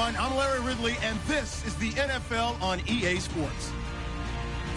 everyone. I'm Larry Ridley, and this is the NFL on EA Sports.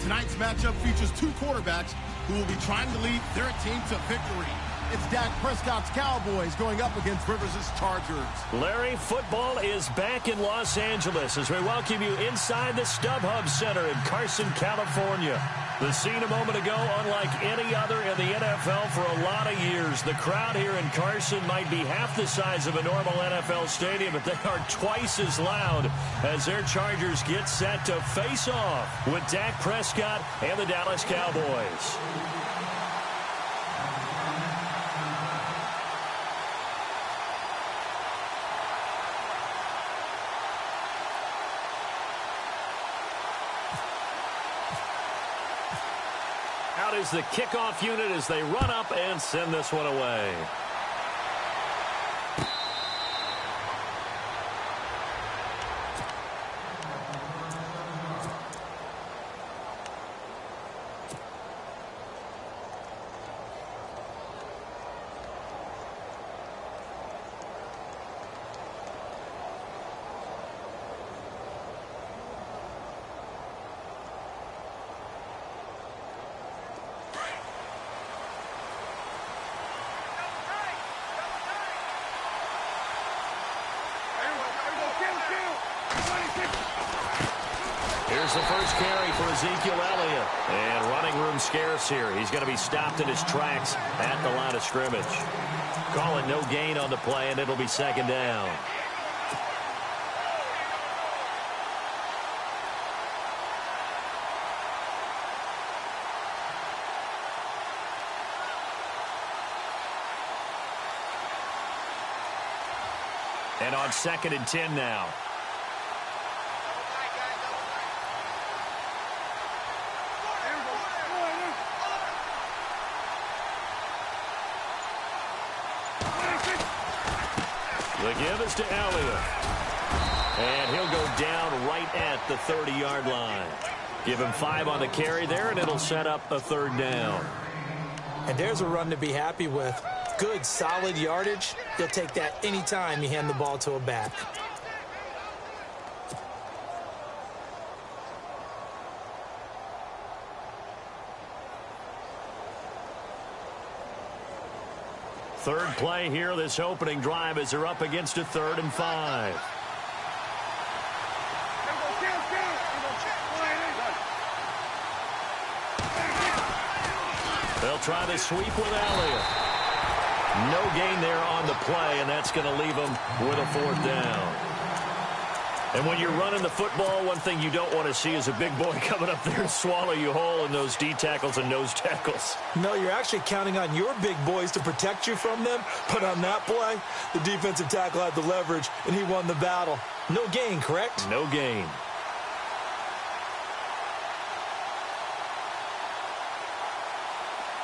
Tonight's matchup features two quarterbacks who will be trying to lead their team to victory. It's Dak Prescott's Cowboys going up against Rivers' Chargers. Larry, football is back in Los Angeles as we welcome you inside the StubHub Center in Carson, California. The scene a moment ago, unlike any other in the NFL for a lot of years. The crowd here in Carson might be half the size of a normal NFL stadium, but they are twice as loud as their Chargers get set to face off with Dak Prescott and the Dallas Cowboys. Out is the kickoff unit as they run up and send this one away. Here's the first carry for Ezekiel Elliott. And running room scarce here. He's going to be stopped in his tracks at the line of scrimmage. Call it no gain on the play, and it'll be second down. And on 2nd and 10 now. The give is to Elliott. And he'll go down right at the 30-yard line. Give him 5 on the carry there, and it'll set up a third down. And there's a run to be happy with. Good, solid yardage. You'll take that anytime you hand the ball to a back. Third play here, this opening drive, as they're up against a 3rd and 5. They'll try to sweep with Elliott. No gain there on the play, and that's going to leave them with a 4th down. And when you're running the football, one thing you don't want to see is a big boy coming up there and swallow you whole in those D tackles and nose tackles. No, you're actually counting on your big boys to protect you from them. But on that play, the defensive tackle had the leverage, and he won the battle. No gain, correct? No gain.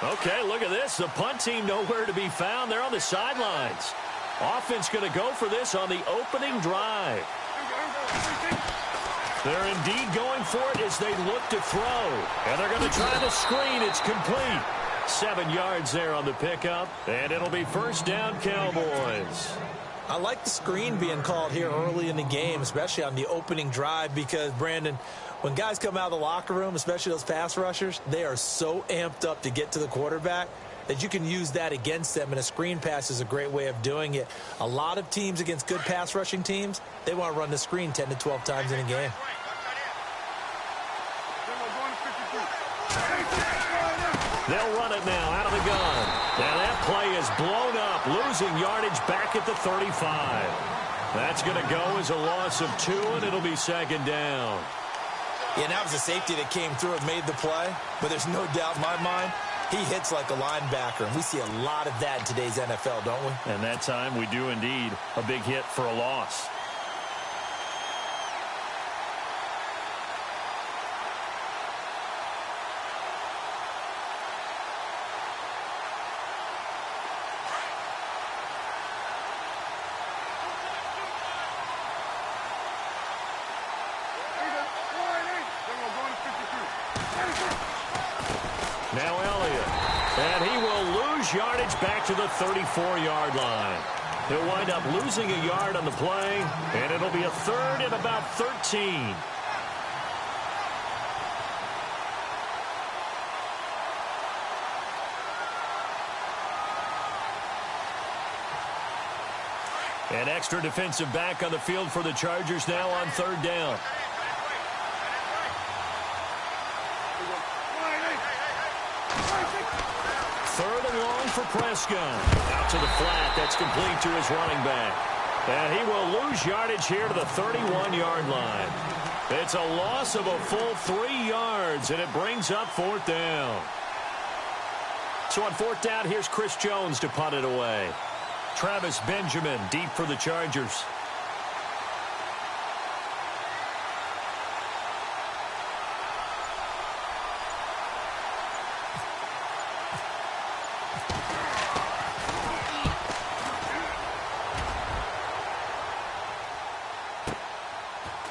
Okay, look at this. The punt team nowhere to be found. They're on the sidelines. Offense going to go for this on the opening drive. They're indeed going for it as they look to throw. And they're going to try the screen. It's complete. 7 yards there on the pickup. And it'll be first down, Cowboys. I like the screen being called here early in the game, especially on the opening drive, because, Brandon, when guys come out of the locker room, especially those pass rushers, they are so amped up to get to the quarterback that you can use that against them, and a screen pass is a great way of doing it. A lot of teams against good pass rushing teams, they want to run the screen 10 to 12 times in a game. They'll run it now out of the gun. Now that play is blown up, losing yardage back at the 35. That's going to go as a loss of 2, and it'll be second down. Yeah, and that was a safety that came through and made the play, but there's no doubt in my mind, he hits like a linebacker, and we see a lot of that in today's NFL, don't we? And that time we do indeed. A big hit for a loss. Now Elliott, and he will lose yardage back to the 34-yard line. He'll wind up losing a yard on the play, and it'll be a third and about 13. An extra defensive back on the field for the Chargers now on third down. Third and long for Prescott. Out to the flat. That's complete to his running back. And he will lose yardage here to the 31-yard line. It's a loss of a full 3 yards, and it brings up fourth down. So on fourth down, here's Chris Jones to punt it away. Travis Benjamin deep for the Chargers.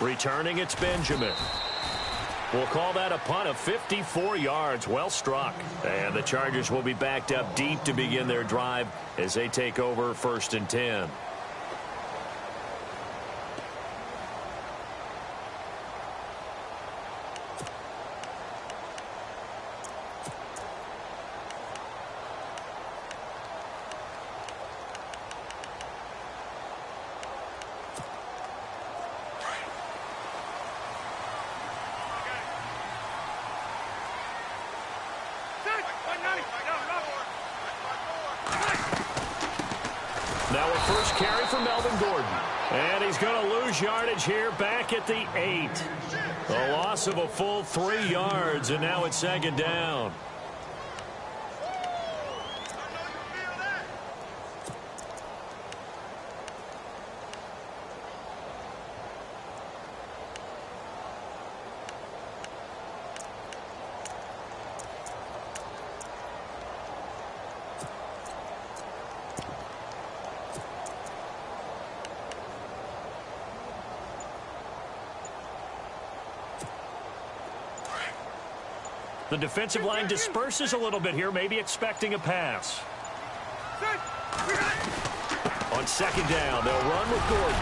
Returning, it's Benjamin. We'll call that a punt of 54 yards. Well struck. And the Chargers will be backed up deep to begin their drive as they take over first and 10. Now a first carry for Melvin Gordon. And he's going to lose yardage here back at the 8. A loss of a full 3 yards, and now it's second down. The defensive line disperses a little bit here, maybe expecting a pass. On second down, they'll run with Gordon.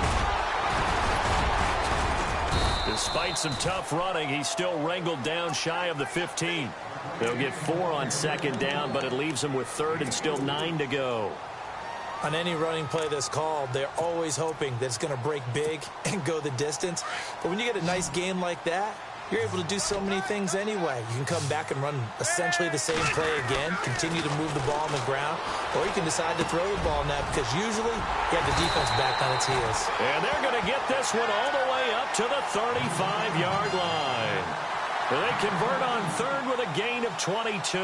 Despite some tough running, he's still wrangled down shy of the 15. They'll get 4 on second down, but it leaves them with third and still 9 to go. On any running play that's called, they're always hoping that it's going to break big and go the distance. But when you get a nice game like that, you're able to do so many things anyway. You can come back and run essentially the same play again, continue to move the ball on the ground, or you can decide to throw the ball now because usually you have the defense back on its heels. And they're going to get this one all the way up to the 35-yard line. They convert on third with a gain of 22.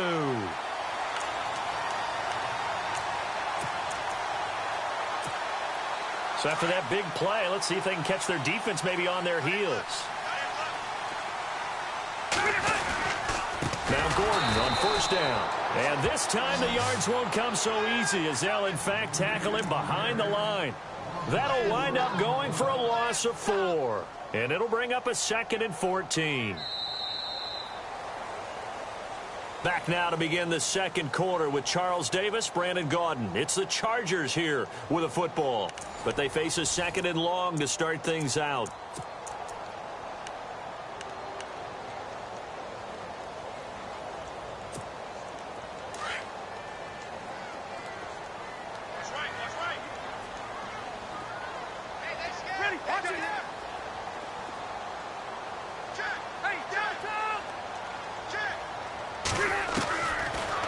So after that big play, let's see if they can catch their defense maybe on their heels. Now Gordon on first down. And this time the yards won't come so easy as they'll in fact tackle him behind the line. That'll wind up going for a loss of 4. And it'll bring up a second and 14. Back now to begin the second quarter with Charles Davis, Brandon Gaudin. It's the Chargers here with a football. But they face a second and long to start things out.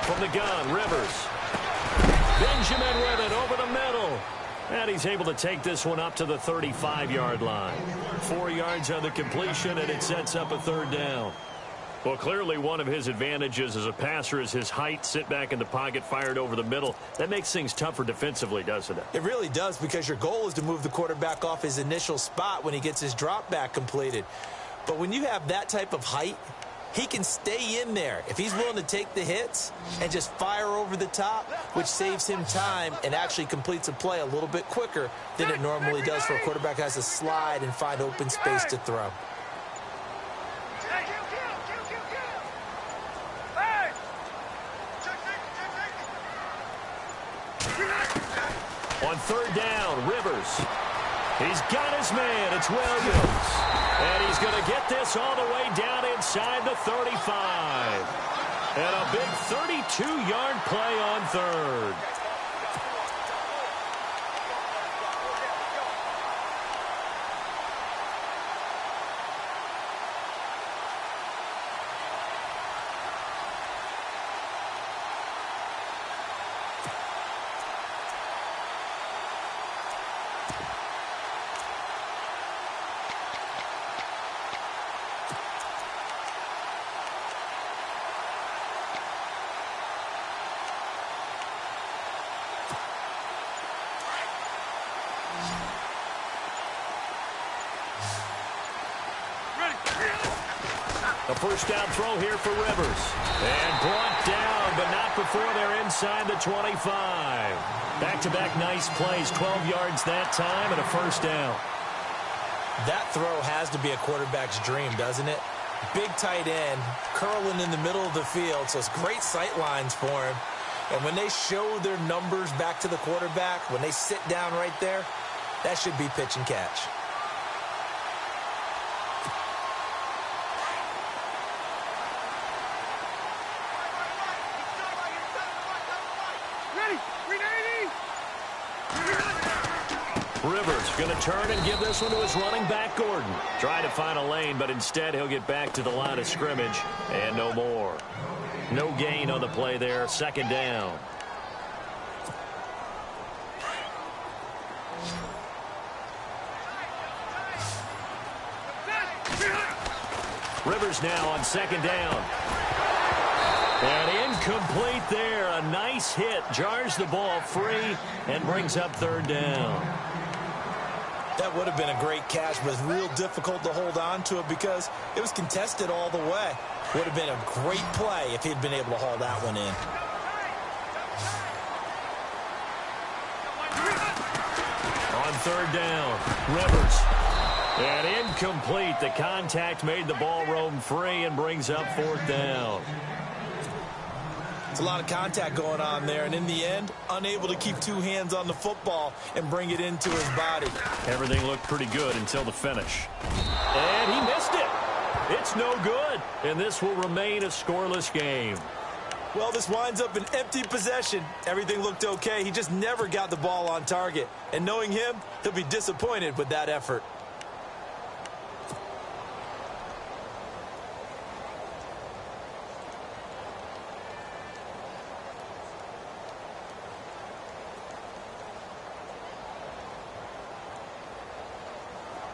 From the gun, Rivers. Benjamin with it over the middle. And he's able to take this one up to the 35-yard line. 4 yards on the completion, and it sets up a third down. Well, clearly one of his advantages as a passer is his height. Sit back in the pocket, fired over the middle. That makes things tougher defensively, doesn't it? It really does, because your goal is to move the quarterback off his initial spot when he gets his drop back completed. But when you have that type of height, he can stay in there if he's willing to take the hits and just fire over the top, which saves him time and actually completes a play a little bit quicker than it normally does for a quarterback who has to slide and find open space to throw. On third down, Rivers. He's got his man. It's Williams. And he's going to get this all the way down inside the 35. And a big 32-yard play on third. A first down throw here for Rivers. And brought down, but not before they're inside the 25. Back-to-back nice plays, 12 yards that time, and a first down. That throw has to be a quarterback's dream, doesn't it? Big tight end, curling in the middle of the field, so it's great sight lines for him. And when they show their numbers back to the quarterback, when they sit down right there, that should be pitch and catch. Rivers going to turn and give this one to his running back, Gordon. Trying to find a lane, but instead he'll get back to the line of scrimmage and no more. No gain on the play there. Second down. Rivers now on second down. And incomplete there. A nice hit. Jars the ball free and brings up third down. That would have been a great catch, but it's real difficult to hold on to it because it was contested all the way. Would have been a great play if he'd been able to haul that one in. On third down, Rivers. And incomplete. The contact made the ball roam free and brings up fourth down. It's a lot of contact going on there, and in the end, unable to keep two hands on the football and bring it into his body. Everything looked pretty good until the finish. And he missed it. It's no good, and this will remain a scoreless game. Well, this winds up an empty possession. Everything looked okay. He just never got the ball on target. And knowing him, he'll be disappointed with that effort.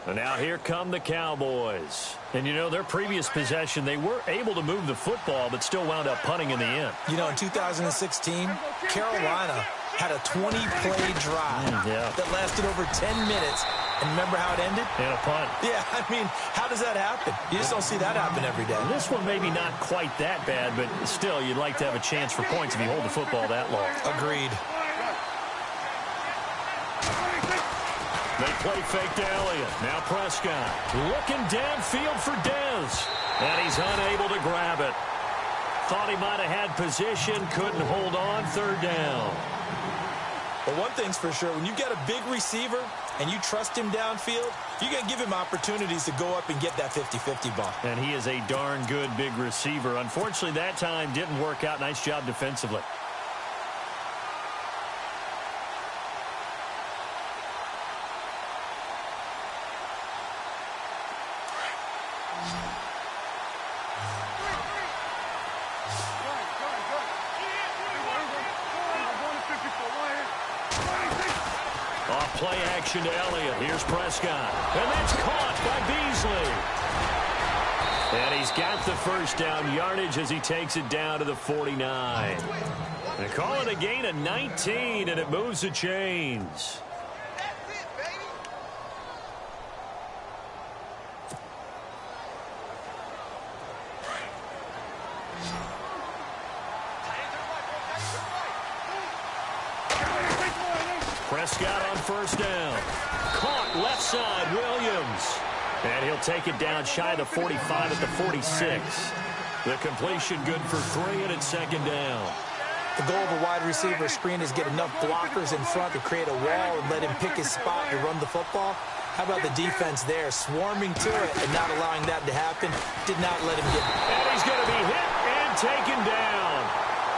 And now here come the Cowboys. And, you know, their previous possession, they were able to move the football, but still wound up punting in the end. You know, in 2016, Carolina had a 20-play drive that lasted over 10 minutes. And remember how it ended? And a punt. Yeah, I mean, how does that happen? You just don't see that happen every day. And this one maybe not quite that bad, but still, you'd like to have a chance for points if you hold the football that long. Agreed. They play fake to Elliott. Now Prescott looking downfield for Dez. And he's unable to grab it. Thought he might have had position. Couldn't hold on. Third down. But one thing's for sure. When you get a big receiver and you trust him downfield, you're going to give him opportunities to go up and get that 50-50 ball. And he is a darn good big receiver. Unfortunately, that time didn't work out. Nice job defensively. Play action to Elliott. Here's Prescott. And that's caught by Beasley. And he's got the first down yardage as he takes it down to the 49. They call it a gain of 19, and it moves the chains. Prescott on first down. Caught left side, Williams. And he'll take it down shy of the 45 at the 46. The completion good for 3, and it's second down. The goal of a wide receiver screen is get enough blockers in front to create a wall and let him pick his spot to run the football. How about the defense there, swarming to it and not allowing that to happen? Did not let him get it. And he's going to be hit and taken down.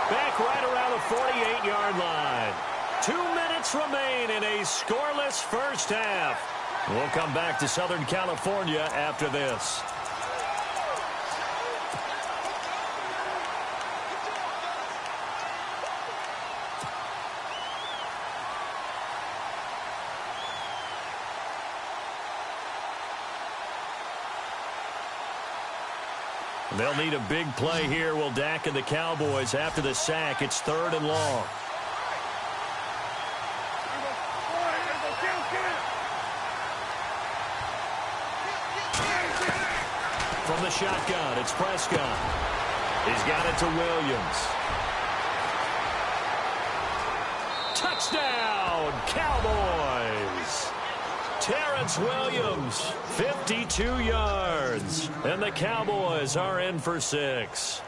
Back right around the 48-yard line. 2 minutes remain in a scoreless first half. We'll come back to Southern California after this. They'll need a big play here, will Dak and the Cowboys. After the sack, it's 3rd and long. From the shotgun, it's Prescott. He's got it to Williams. Touchdown, Cowboys! Terrence Williams, 52 yards. And the Cowboys are in for 6.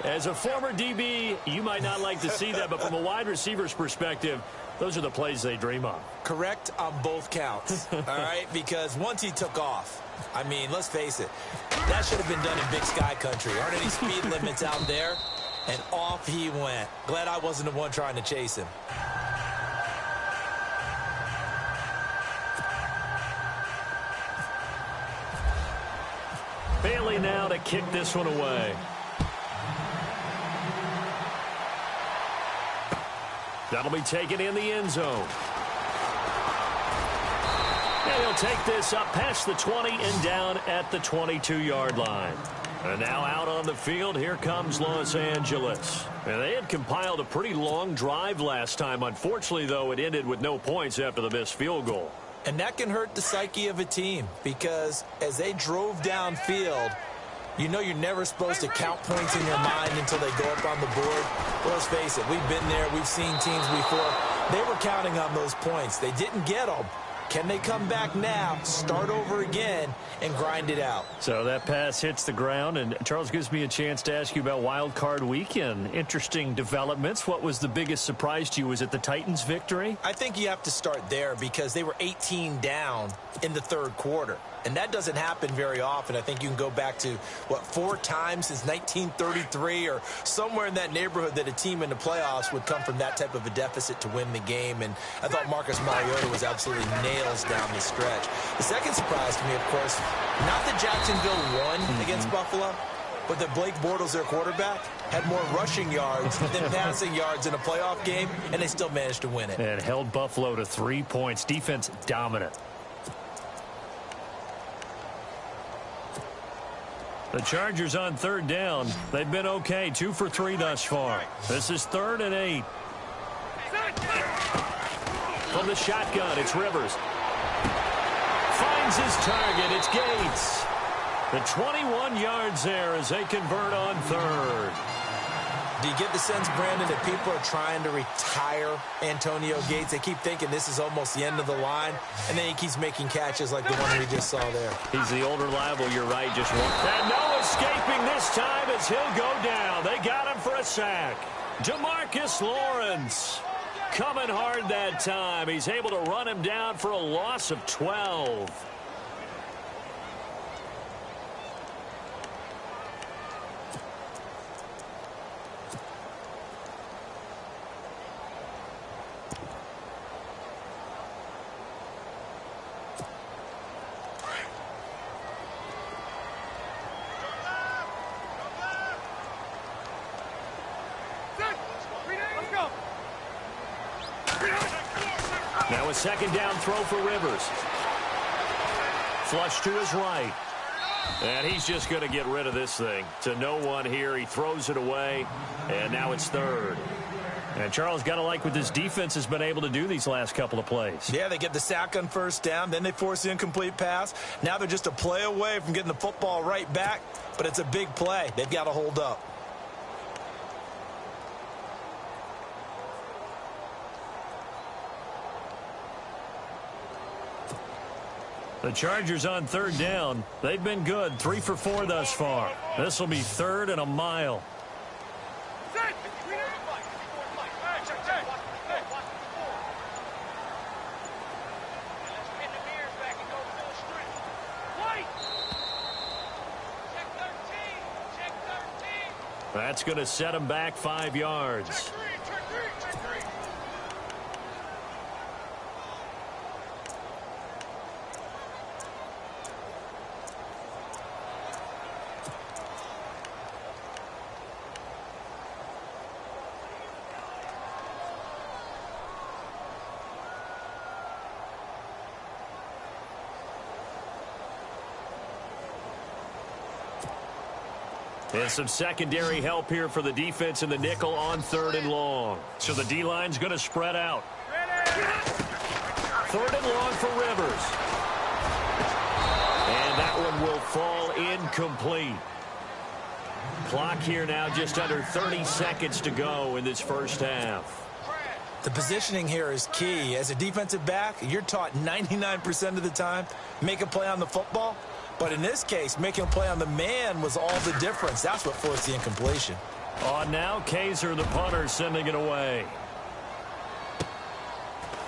As a former DB, you might not like to see that, but from a wide receiver's perspective, those are the plays they dream of. Correct on both counts, all right? Because once he took off, I mean, let's face it, that should have been done in Big Sky country. Aren't any speed limits out there? And off he went. Glad I wasn't the one trying to chase him. Bailey now to kick this one away. That'll be taken in the end zone. And he'll take this up past the 20 and down at the 22-yard line. And now out on the field, here comes Los Angeles. And they had compiled a pretty long drive last time. Unfortunately, though, it ended with no points after the missed field goal. And that can hurt the psyche of a team because as they drove downfield, you know you're never supposed to count points in your mind until they go up on the board. Well, let's face it, we've been there. We've seen teams before. They were counting on those points. They didn't get them. Can they come back now, start over again, and grind it out? So that pass hits the ground, and Charles gives me a chance to ask you about Wild Card Weekend. Interesting developments. What was the biggest surprise to you? Was it the Titans' victory? I think you have to start there because they were 18 down in the 3rd quarter. And that doesn't happen very often. I think you can go back to, 4 times since 1933 or somewhere in that neighborhood that a team in the playoffs would come from that type of a deficit to win the game. And I thought Marcus Mariota was absolutely nails down the stretch. The second surprise to me, of course, not that Jacksonville won against Buffalo, but that Blake Bortles, their quarterback, had more rushing yards than passing yards in a playoff game, and they still managed to win it. And held Buffalo to 3 points. Defense dominant. The Chargers on 3rd down. They've been okay. 2 for 3 thus far. This is 3rd and 8. From the shotgun, it's Rivers. Finds his target. It's Gates. The 21 yards there as they convert on 3rd. Do you get the sense, Brandon, that people are trying to retire Antonio Gates? They keep thinking this is almost the end of the line, and then he keeps making catches like the one we just saw there. He's the old reliable, you're right, just one. And no escaping this time as he'll go down. They got him for a sack. DeMarcus Lawrence coming hard that time. He's able to run him down for a loss of 12. Now a 2nd down throw for Rivers. Flush to his right. And he's just going to get rid of this thing. To no one here. He throws it away. And now it's 3rd. And Charles, got to like what this defense has been able to do these last couple of plays. Yeah, they get the sack on 1st down. Then they force the incomplete pass. Now they're just a play away from getting the football right back. But it's a big play. They've got to hold up. The Chargers on 3rd down. They've been good. 3 for 4 thus far. This will be 3rd and a mile. That's going to set him back 5 yards. And some secondary help here for the defense in the nickel on 3rd and long. So the D-line's going to spread out. 3rd and long for Rivers. And that one will fall incomplete. Clock here now just under 30 seconds to go in this first half. The positioning here is key. As a defensive back, you're taught 99% of the time, make a play on the football. But in this case, making a play on the man was all the difference. That's what forced the incompletion. On now, Kaiser, the punter, sending it away.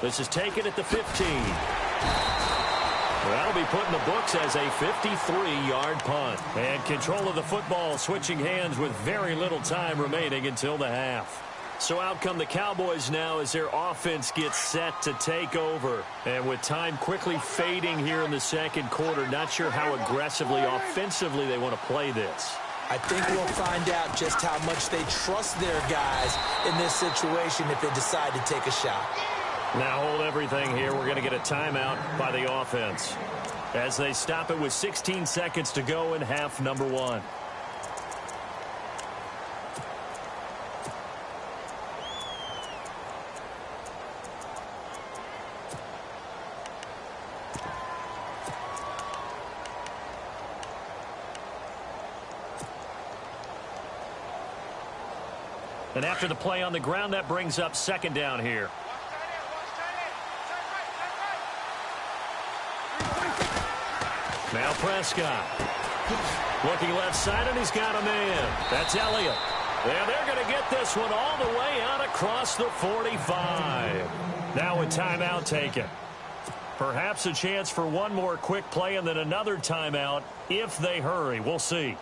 This is taken at the 15. That'll be put in the books as a 53-yard punt. And control of the football switching hands with very little time remaining until the half. So out come the Cowboys now as their offense gets set to take over. And with time quickly fading here in the second quarter, not sure how aggressively, offensively they want to play this. I think we'll find out just how much they trust their guys in this situation if they decide to take a shot. Now hold everything here. We're going to get a timeout by the offense as they stop it with 16 seconds to go in half number 1. And after the play on the ground, that brings up 2nd down here. Now Prescott. Looking left side, and he's got a man. That's Elliott. And they're going to get this one all the way out across the 45. Now a timeout taken. Perhaps a chance for one more quick play and then another timeout if they hurry. We'll see.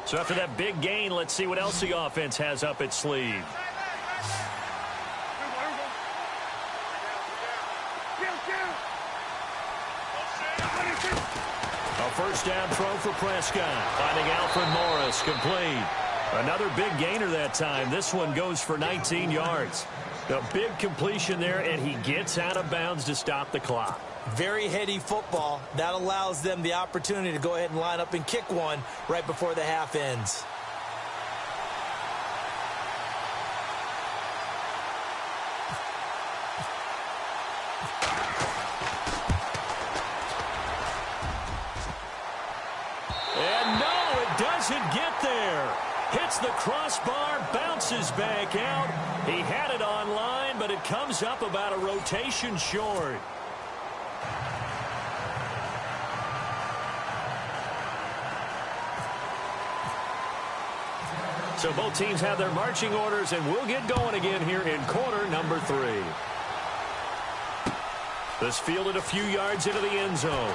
So after that big gain, let's see what else the offense has up its sleeve. A first down throw for Prescott. Finding Alfred Morris, complete. Another big gainer that time. This one goes for 19 yards. A big completion there, and he gets out of bounds to stop the clock. Very heady football. That allows them the opportunity to go ahead and line up and kick one right before the half ends. And no, it doesn't get there. Hits the crossbar, bounces back out. He had it online, but it comes up about a rotation short. So both teams have their marching orders, and we'll get going again here in quarter number 3. This fielded a few yards into the end zone.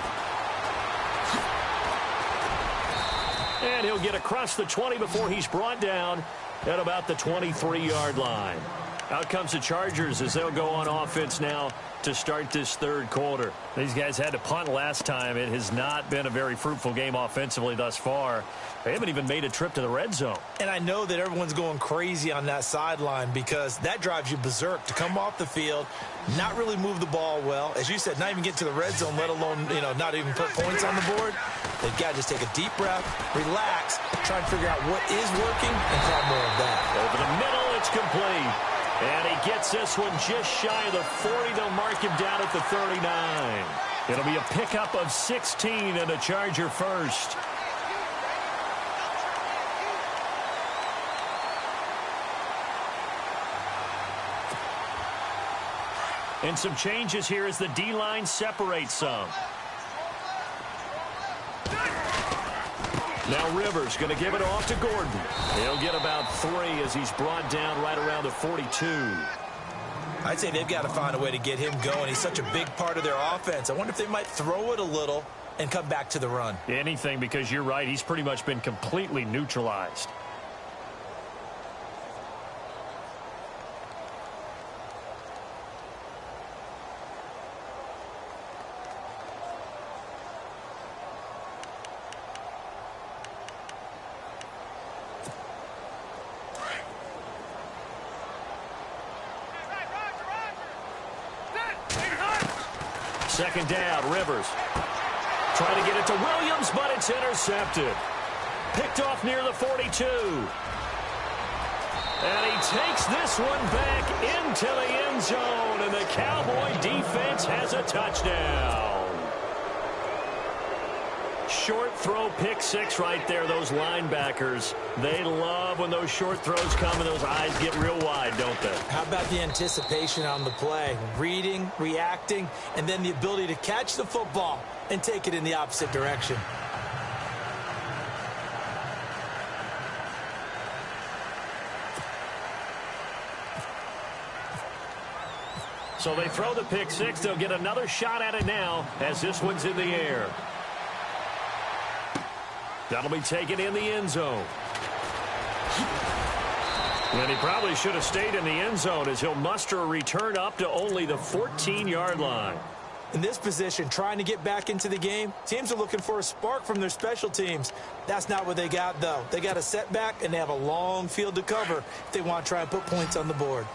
And he'll get across the 20 before he's brought down at about the 23-yard line. Out comes the Chargers as they'll go on offense now to start this 3rd quarter. These guys had to punt last time. It has not been a very fruitful game offensively thus far. They haven't even made a trip to the red zone. And I know that everyone's going crazy on that sideline because that drives you berserk to come off the field, not really move the ball well. As you said, not even get to the red zone, let alone, not even put points on the board. They've got to just take a deep breath, relax, try and figure out what is working and call more of that. Over the middle, it's complete. And he gets this one just shy of the 40. They'll mark him down at the 39. It'll be a pickup of 16 and a Charger first. And some changes here as the D-line separates some. Now Rivers going to give it off to Gordon. He'll get about 3 as he's brought down right around the 42. I'd say they've got to find a way to get him going. He's such a big part of their offense. I wonder if they might throw it a little and come back to the run. Anything, because you're right. He's pretty much been completely neutralized. Second down, Rivers. Trying to get it to Williams, but it's intercepted. Picked off near the 42. And he takes this one back into the end zone, and the Cowboy defense has a touchdown. Short throw, pick six right there. Those linebackers, they love when those short throws come and those eyes get real wide, don't they? How about the anticipation on the play? Reading, reacting, and then the ability to catch the football and take it in the opposite direction. So they throw the pick six. They'll get another shot at it now as this one's in the air. That'll be taken in the end zone. And he probably should have stayed in the end zone as he'll muster a return up to only the 14-yard line. In this position, trying to get back into the game, teams are looking for a spark from their special teams. That's not what they got, though. They got a setback, and they have a long field to cover if they want to try and put points on the board.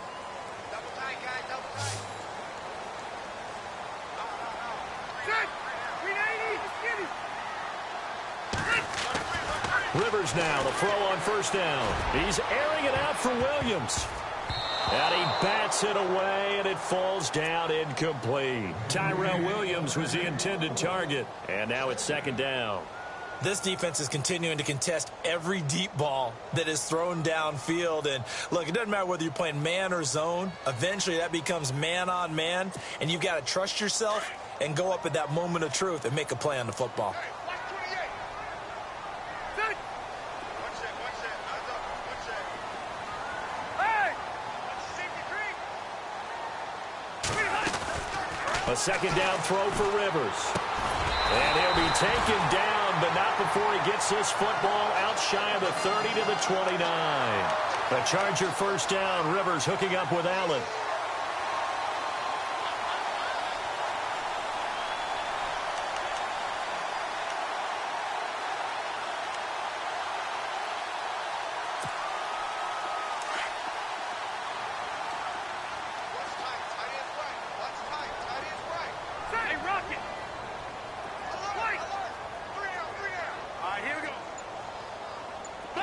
Rivers now, the throw on first down. He's airing it out for Williams. And he bats it away, and it falls down incomplete. Tyrell Williams was the intended target, and now it's second down. This defense is continuing to contest every deep ball that is thrown downfield. And, look, it doesn't matter whether you're playing man or zone. Eventually, that becomes man on man, and you've got to trust yourself and go up at that moment of truth and make a play on the football. A second down throw for Rivers. And he'll be taken down, but not before he gets this football out shy of the 30 to the 29. A Charger first down. Rivers hooking up with Allen.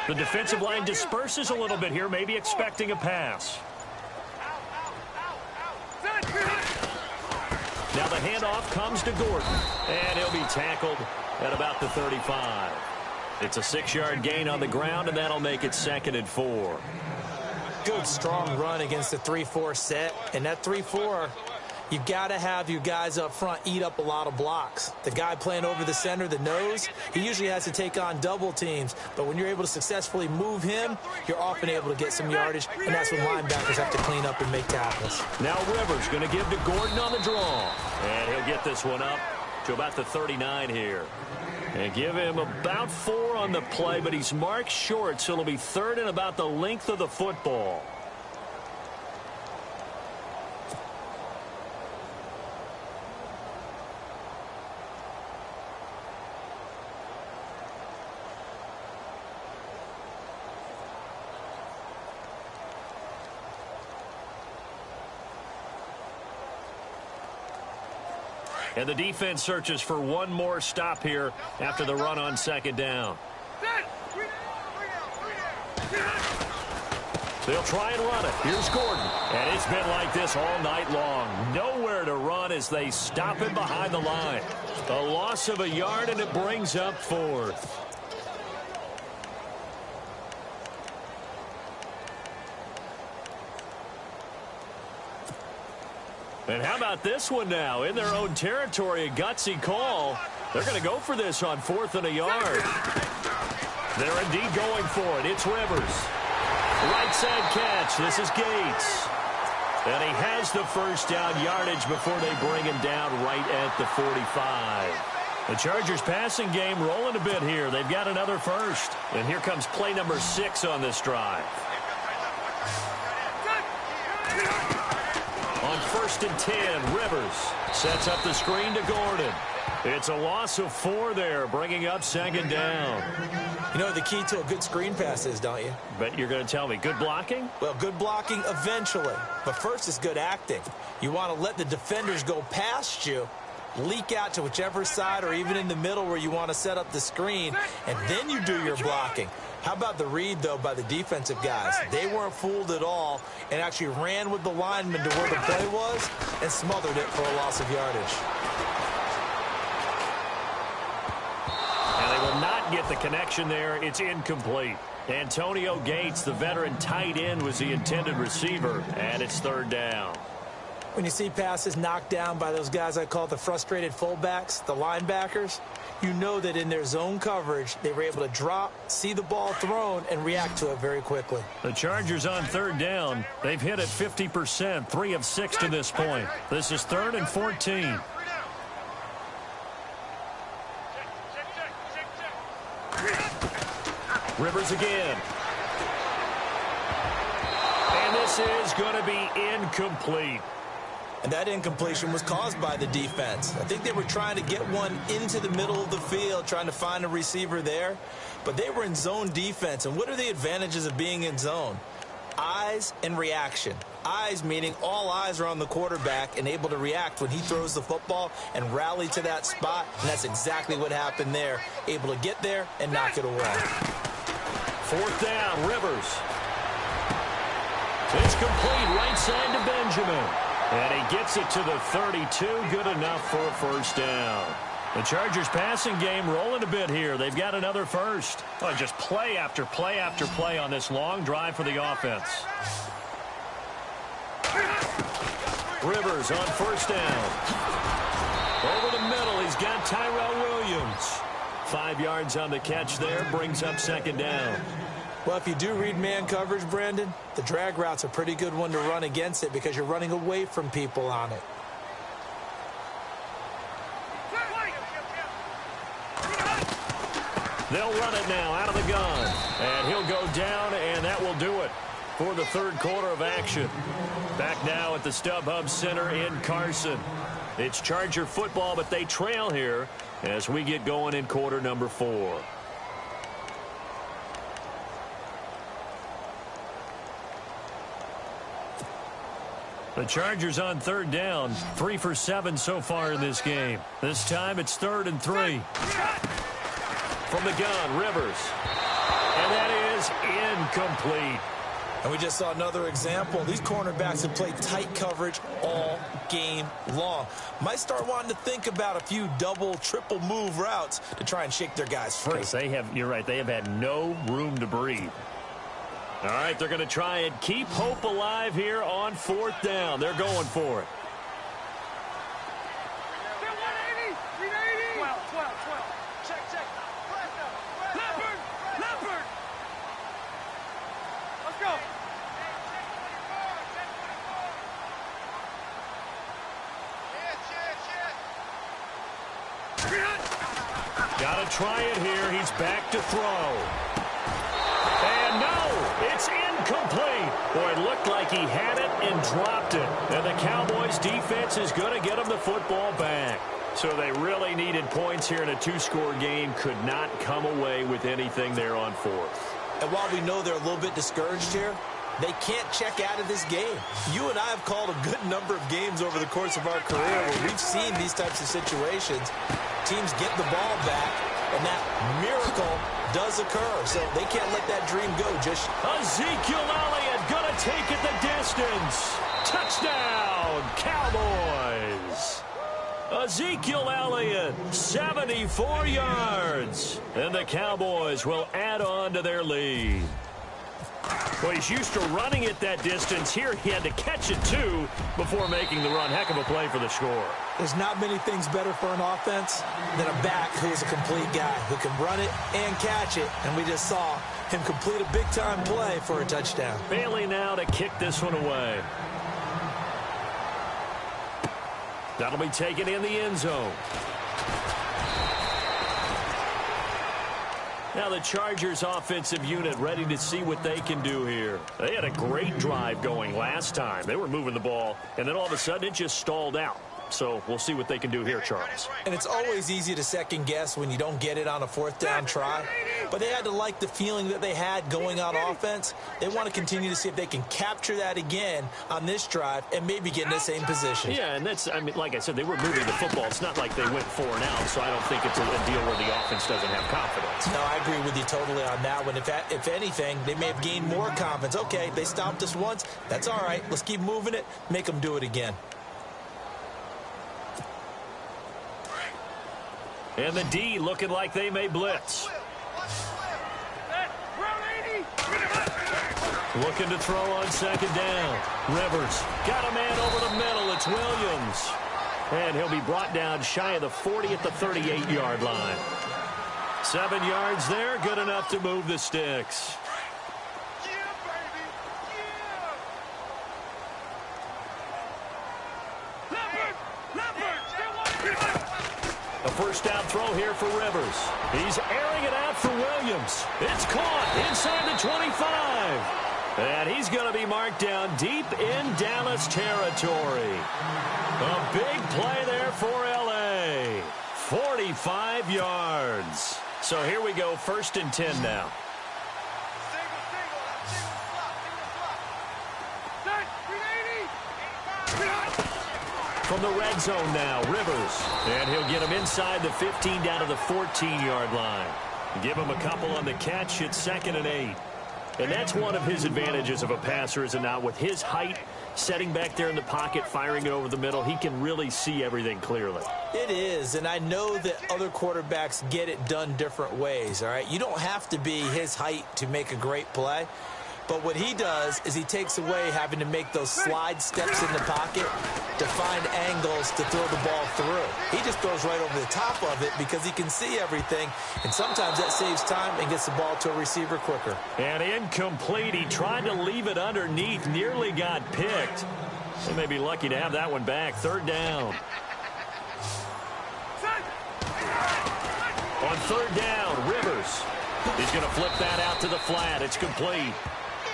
The defensive line disperses a little bit here, maybe expecting a pass. Now the handoff comes to Gordon, and he'll be tackled at about the 35. It's a 6-yard gain on the ground, and that'll make it second and 4. Good, strong run against the 3-4 set, and that 3-4, you've got to have your guys up front eat up a lot of blocks. The guy playing over the center, the nose, he usually has to take on double teams. But when you're able to successfully move him, you're often able to get some yardage, and that's when linebackers have to clean up and make tackles. Now Rivers going to give to Gordon on the draw. And he'll get this one up to about the 39 here. And give him about 4 on the play, but he's marked short, so it'll be third and about the length of the football. And the defense searches for one more stop here after the run on second down. They'll try and run it. Here's Gordon. And it's been like this all night long. Nowhere to run as they stop him behind the line. A loss of a yard, and it brings up fourth. And how about this one now? In their own territory, a gutsy call. They're going to go for this on 4th and a yard. They're indeed going for it. It's Rivers. Right side catch. This is Gates. And he has the first down yardage before they bring him down right at the 45. The Chargers passing game rolling a bit here. They've got another first. And here comes play number 6 on this drive. On 1st and 10, Rivers sets up the screen to Gordon. It's a loss of 4 there, bringing up 2nd down. You know what the key to a good screen pass is, don't you? Bet you're going to tell me. Good blocking? Well, good blocking eventually. But first is good acting. You want to let the defenders go past you, leak out to whichever side or even in the middle where you want to set up the screen, and then you do your blocking. How about the read, though, by the defensive guys? They weren't fooled at all and actually ran with the lineman to where the play was and smothered it for a loss of yardage. And they will not get the connection there. It's incomplete. Antonio Gates, the veteran tight end, was the intended receiver, and it's 3rd down. When you see passes knocked down by those guys I call the frustrated fullbacks, the linebackers, you know that in their zone coverage, they were able to drop, see the ball thrown, and react to it very quickly. The Chargers on 3rd down. They've hit it 50%, 3 of 6 to this point. This is 3rd and 14. Rivers again. And this is going to be incomplete. And that incompletion was caused by the defense. I think they were trying to get one into the middle of the field, trying to find a receiver there. But they were in zone defense. And what are the advantages of being in zone? Eyes and reaction. Eyes meaning all eyes are on the quarterback and able to react when he throws the football and rally to that spot. And that's exactly what happened there. Able to get there and knock it away. 4th down, Rivers. It's complete right side to Benjamin. And he gets it to the 32. Good enough for a 1st down. The Chargers passing game rolling a bit here. They've got another first. Oh, just play after play after play on this long drive for the offense. Rivers on 1st down. Over the middle, he's got Tyrell Williams. 5 yards on the catch there, brings up 2nd down. Well, if you do read man coverage, Brandon, the drag route's a pretty good one to run against it because you're running away from people on it. They'll run it now out of the gun. And he'll go down, and that will do it for the 3rd quarter of action. Back now at the StubHub Center in Carson. It's Charger football, but they trail here as we get going in quarter number 4. The Chargers on 3rd down, 3 for 7 so far in this game. This time it's 3rd and 3. From the gun, Rivers. And that is incomplete. And we just saw another example. These cornerbacks have played tight coverage all game long. Might start wanting to think about a few double, triple move routes to try and shake their guys free. You're right, they have had no room to breathe. All right, they're going to try and keep hope alive here on 4th down. They're going for it. Got to try it here. He's back to throw. And no, it's incomplete. Boy, it looked like he had it and dropped it. And the Cowboys defense is going to get him the football back. So they really needed points here in a 2-score game. Could not come away with anything there on 4th. And while we know they're a little bit discouraged here, they can't check out of this game. You and I have called a good number of games over the course of our career where we've seen these types of situations. Teams get the ball back, and that miracle does occur. So they can't let that dream go. Just Ezekiel Elliott going to take it the distance. Touchdown, Cowboys. Ezekiel Elliott, 74 yards. And the Cowboys will add on to their lead. Well, he's used to running it that distance. Here he had to catch it, too, before making the run. Heck of a play for the score. There's not many things better for an offense than a back who is a complete guy who can run it and catch it. And we just saw him complete a big-time play for a touchdown. Bailey now to kick this one away. That'll be taken in the end zone. Now the Chargers offensive unit ready to see what they can do here. They had a great drive going last time. They were moving the ball, and then all of a sudden it just stalled out. So we'll see what they can do here, Charles. And it's always easy to second guess when you don't get it on a fourth down try. But they had to like the feeling that they had going on offense. They want to continue to see if they can capture that again on this drive and maybe get in the same position. Yeah, and that's, I mean, like I said, they were moving the football. It's not like they went 4 and out, so I don't think it's a deal where the offense doesn't have confidence. No, I agree with you totally on that one. If anything, they may have gained more confidence. Okay, they stopped us once. That's all right. Let's keep moving it. Make them do it again. And the D looking like they may blitz. Looking to throw on second down. Rivers got a man over the middle. It's Williams. And he'll be brought down shy of the 40 at the 38-yard line. 7 yards there, good enough to move the sticks. A first down throw here for Rivers. He's airing it out for Williams. It's caught inside the 25. And he's going to be marked down deep in Dallas territory. A big play there for L.A. 45 yards. So here we go, 1st and 10 now. From the red zone now, Rivers. And he'll get him inside the 15 down to the 14-yard line. Give him a couple on the catch. It's 2nd and 8. And that's one of his advantages of a passer, is it not? With his height, setting back there in the pocket, firing it over the middle, he can really see everything clearly. It is, and I know that other quarterbacks get it done different ways, all right? You don't have to be his height to make a great play. But what he does is he takes away having to make those slide steps in the pocket to find angles to throw the ball through. He just throws right over the top of it because he can see everything, and sometimes that saves time and gets the ball to a receiver quicker. And incomplete. He tried to leave it underneath, nearly got picked. They may be lucky to have that one back. 3rd down. On 3rd down, Rivers. He's going to flip that out to the flat. It's complete.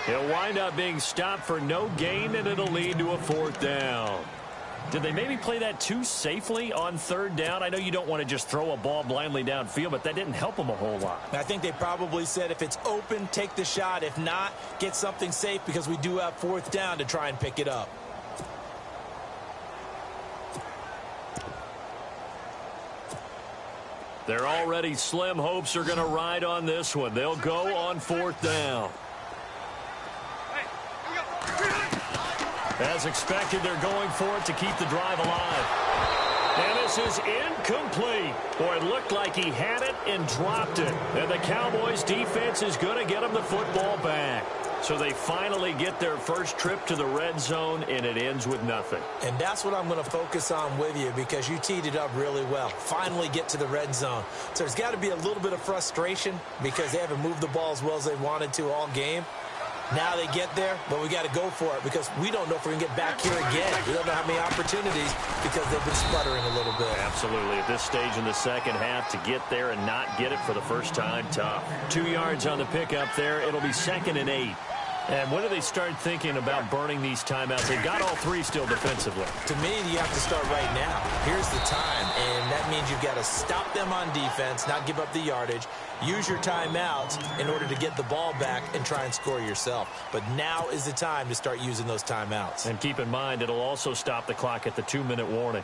He'll wind up being stopped for no gain, and it'll lead to a 4th down. Did they maybe play that too safely on 3rd down? I know you don't want to just throw a ball blindly downfield, but that didn't help them a whole lot. I think they probably said if it's open, take the shot. If not, get something safe because we do have 4th down to try and pick it up. They're already slim hopes are going to ride on this one. They'll go on 4th down. As expected, they're going for it to keep the drive alive. And this is incomplete. Boy, it looked like he had it and dropped it. And the Cowboys defense is going to get him the football back. So they finally get their first trip to the red zone, and it ends with nothing. And that's what I'm going to focus on with you because you teed it up really well. Finally get to the red zone. So there's got to be a little bit of frustration because they haven't moved the ball as well as they wanted to all game. Now they get there, but we got to go for it because we don't know if we're going to get back here again. We don't know how many opportunities because they've been sputtering a little bit. Absolutely. At this stage in the second half, to get there and not get it for the first time, tough. 2 yards on the pickup there. It'll be 2nd and 8. And when do they start thinking about burning these timeouts? They've got all 3 still defensively. To me, you have to start right now. Here's the time, and that means you've got to stop them on defense, not give up the yardage, use your timeouts in order to get the ball back and try and score yourself. But now is the time to start using those timeouts. And keep in mind, it'll also stop the clock at the 2-minute warning.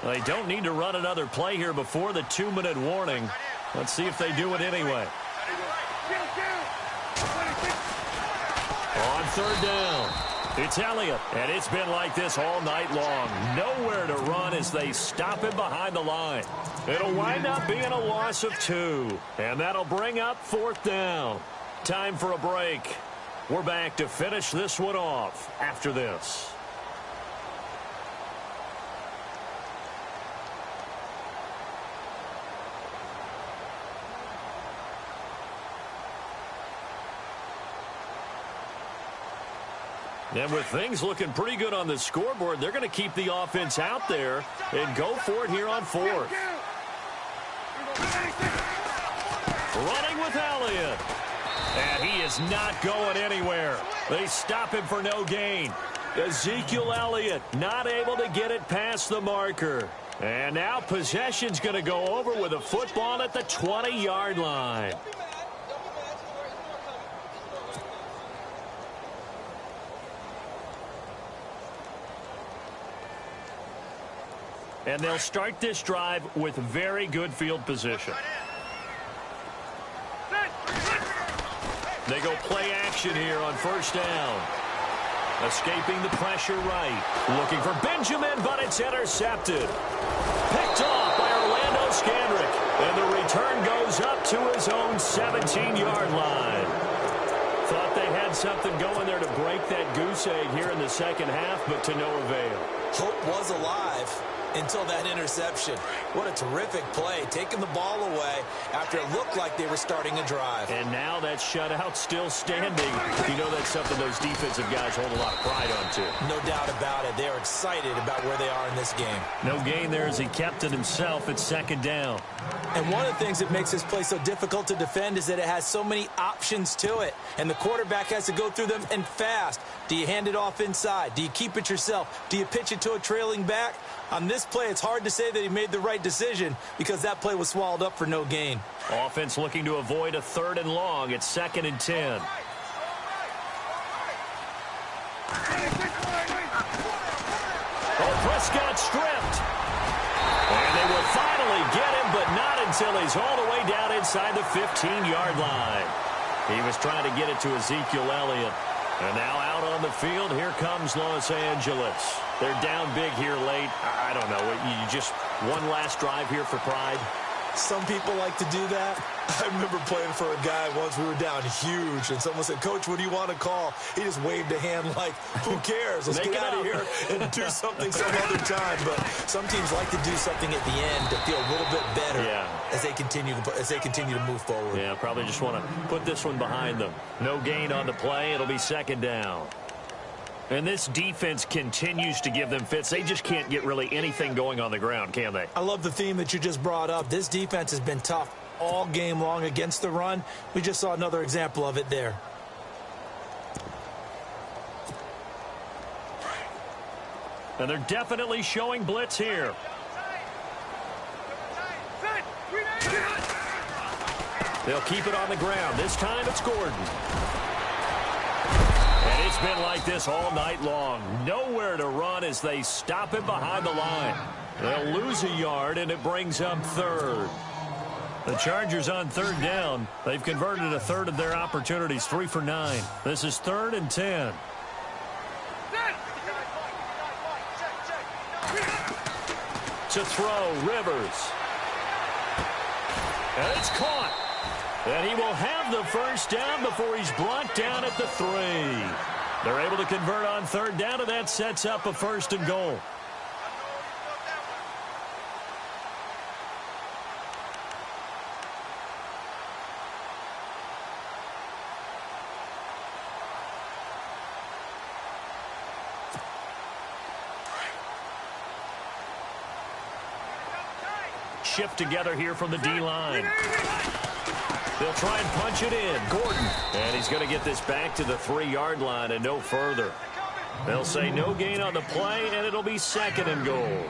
They don't need to run another play here before the 2-minute warning. Let's see if they do it anyway. On 3rd down, it's Elliott, and it's been like this all night long. Nowhere to run as they stop him behind the line. It'll wind up being a loss of 2, and that'll bring up 4th down. Time for a break. We're back to finish this one off after this. And with things looking pretty good on the scoreboard, they're going to keep the offense out there and go for it here on fourth. Running with Elliott. And he is not going anywhere. They stop him for no gain. Ezekiel Elliott not able to get it past the marker. And now possession's going to go over with a football at the 20-yard line. And they'll start this drive with very good field position. They go play action here on first down. Escaping the pressure right. Looking for Benjamin, but it's intercepted. Picked off by Orlando Scandrick. And the return goes up to his own 17-yard line. Thought they had something going there to break that goose egg here in the second half, but to no avail. Hope was alive until that interception. What a terrific play, taking the ball away after it looked like they were starting a drive. And now that shutout still standing. You know that's something those defensive guys hold a lot of pride on, too. No doubt about it. They're excited about where they are in this game. No gain there as he kept it himself at second down. And one of the things that makes this play so difficult to defend is that it has so many options to it. And the quarterback has to go through them and fast. Do you hand it off inside? Do you keep it yourself? Do you pitch it to a trailing back? On this play, it's hard to say that he made the right decision because that play was swallowed up for no gain. Offense looking to avoid a 3rd and long. It's 2nd and 10. Oh, Prescott stripped. And they will finally get him, but not until he's all the way down inside the 15-yard line. He was trying to get it to Ezekiel Elliott. And now out on the field, here comes Los Angeles. They're down big here late. I don't know. You just one last drive here for pride? Some people like to do that. I remember playing for a guy once. We were down huge, and someone said, "Coach, what do you want to call?" He just waved a hand like, "Who cares? Let's get out of here and do something some other time." But some teams like to do something at the end to feel a little bit better as they continue to move forward. Yeah, probably just want to put this one behind them. No gain on the play. It'll be 2nd down. And this defense continues to give them fits. They just can't get really anything going on the ground, can they? I love the theme that you just brought up. This defense has been tough all game long against the run. We just saw another example of it there. And they're definitely showing blitz here. They'll keep it on the ground. This time it's Gordon. And it's been like this all night long. Nowhere to run as they stop him behind the line. They'll lose a yard, and it brings up 3rd. The Chargers on 3rd down. They've converted a 1/3 of their opportunities, 3 for 9. This is 3rd and 10. To throw, Rivers. And it's caught. And he will have the 1st down before he's brought down at the 3. They're able to convert on 3rd down, and that sets up a 1st and goal. Shift together here from the D-line. They'll try and punch it in. Gordon. And he's going to get this back to the 3-yard line and no further. They'll say no gain on the play, and it'll be 2nd and goal.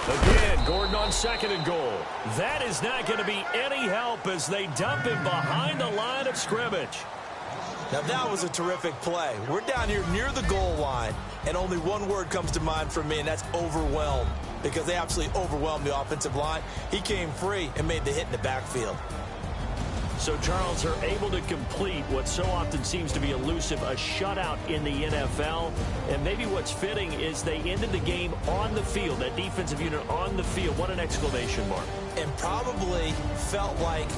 Again, Gordon on 2nd and goal. That is not going to be any help as they dump him behind the line of scrimmage. Now, that was a terrific play. We're down here near the goal line, and only one word comes to mind for me, and that's overwhelmed, because they absolutely overwhelmed the offensive line. He came free and made the hit in the backfield. So, Charles, are able to complete what so often seems to be elusive, a shutout in the NFL. And maybe what's fitting is they ended the game on the field, that defensive unit on the field. What an exclamation mark. And probably felt like